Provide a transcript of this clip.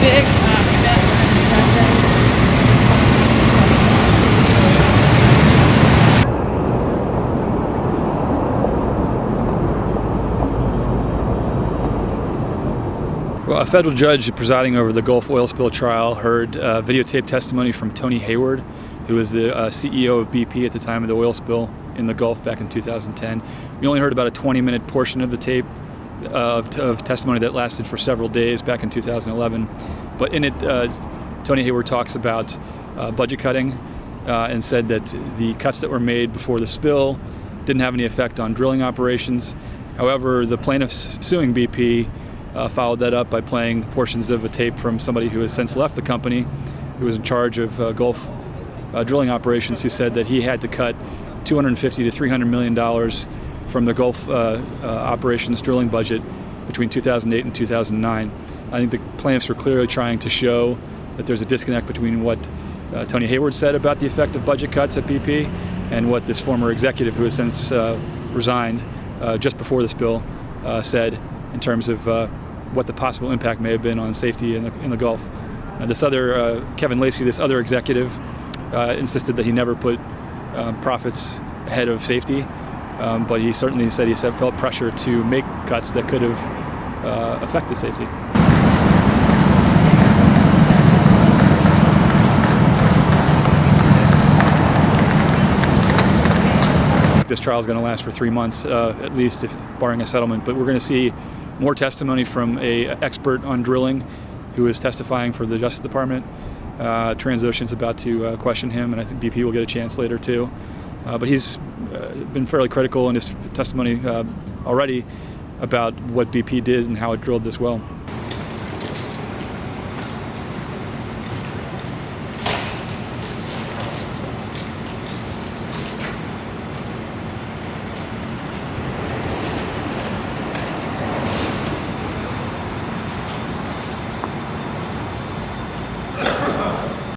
big. Well, a federal judge presiding over the Gulf oil spill trial heard videotape testimony from Tony Hayward, who was the CEO of BP at the time of the oil spill in the Gulf back in 2010. We only heard about a 20-minute portion of the tape of testimony that lasted for several days back in 2011. But in it, Tony Hayward talks about budget cutting and said that the cuts that were made before the spill didn't have any effect on drilling operations. However, the plaintiffs suing BP followed that up by playing portions of a tape from somebody who has since left the company, who was in charge of Gulf drilling operations, who said that he had to cut $250 to $300 million from the Gulf operations drilling budget between 2008 and 2009. I think the plaintiffs were clearly trying to show that there's a disconnect between what Tony Hayward said about the effect of budget cuts at BP and what this former executive, who has since resigned just before the spill, said in terms of what the possible impact may have been on safety in the Gulf. This other, Kevin Lacey, this other executive, insisted that he never put profits ahead of safety, but he certainly said he felt pressure to make cuts that could have affected safety. This trial is going to last for 3 months, at least, barring a settlement, but we're going to see more testimony from an expert on drilling who is testifying for the Justice Department. Transocean's about to question him, and I think BP will get a chance later too. But he's been fairly critical in his testimony already about what BP did and how it drilled this well.